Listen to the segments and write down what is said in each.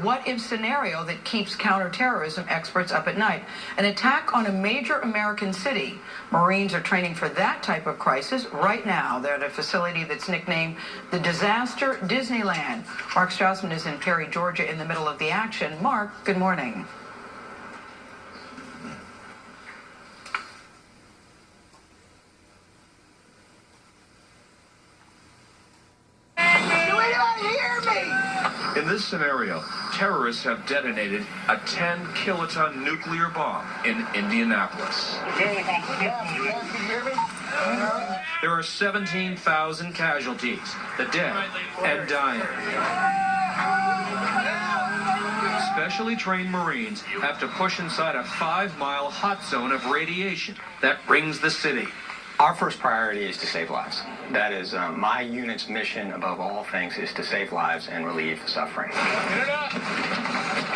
what-if scenario that keeps counterterrorism experts up at night. An attack on a major American city. Marines are training for that type of crisis right now. They're at a facility that's nicknamed the Disaster Disneyland. Mark Strassman is in Perry, Georgia, in the middle of the action. Mark, good morning. In this scenario, terrorists have detonated a 10-kiloton nuclear bomb in Indianapolis. There are 17,000 casualties, the dead and dying. Specially trained Marines have to push inside a 5-mile hot zone of radiation that rings the city. Our first priority is to save lives. That is my unit's mission above all things, is to save lives and relieve suffering.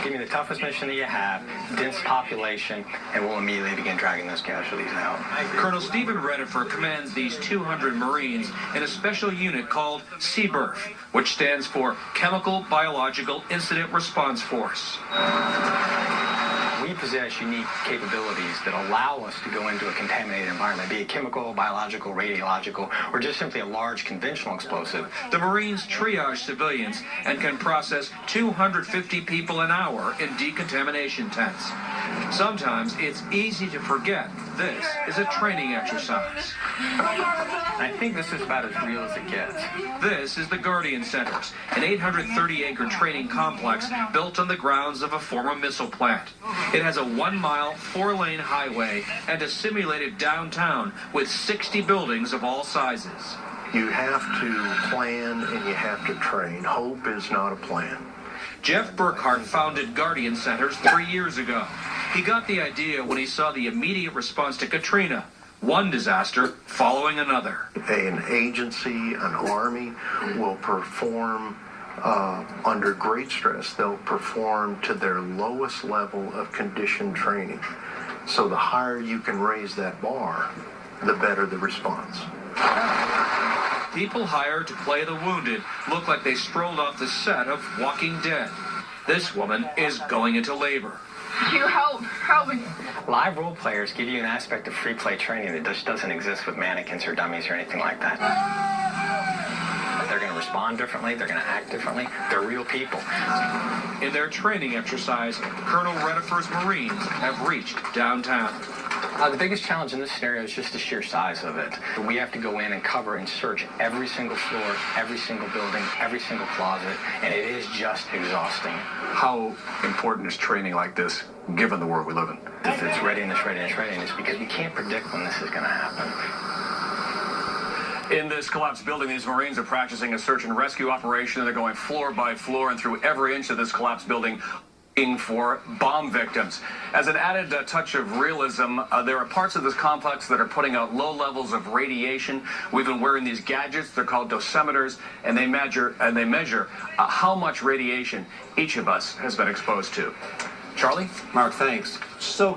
Give me the toughest mission that you have, dense population, and we'll immediately begin dragging those casualties out. Colonel Stephen Redifer commands these 200 Marines in a special unit called CBIRF, which stands for Chemical Biological Incident Response Force. We possess unique capabilities that allow us to go into a contaminated environment, be it chemical, biological, radiological, or just simply a large conventional explosive. The Marines triage civilians and can process 250 people an hour in decontamination tents. Sometimes it's easy to forget this is a training exercise. I think this is about as real as it gets. This is the Guardian Centers, an 830-acre training complex built on the grounds of a former missile plant. It has a 1-mile, 4-lane highway and a simulated downtown with 60 buildings of all sizes. You have to plan and you have to train. Hope is not a plan. Jeff Burkhart founded Guardian Centers 3 years ago. He got the idea when he saw the immediate response to Katrina, one disaster following another. An agency, an army, will perform under great stress. They'll perform to their lowest level of conditioned training. So the higher you can raise that bar, the better the response. People hired to play the wounded look like they strolled off the set of Walking Dead. This woman is going into labor. You help me. Live role players give you an aspect of free play training that just doesn't exist with mannequins or dummies or anything like that. They're going to respond differently. They're going to act differently. They're real people. In their training exercise, Colonel Redifer's Marines have reached downtown. The biggest challenge in this scenario is just the sheer size of it. We have to go in and cover and search every single floor, every single building, every single closet, and it is just exhausting. How important is training like this, given the world we live in? It's readiness, because we can't predict when this is going to happen. In this collapsed building, these Marines are practicing a search and rescue operation. They're going floor by floor and through every inch of this collapsed building, for bomb victims. As an added touch of realism, there are parts of this complex that are putting out low levels of radiation. We've been wearing these gadgets. They're called dosimeters, and they measure how much radiation each of us has been exposed to. Charlie? Mark, thanks. So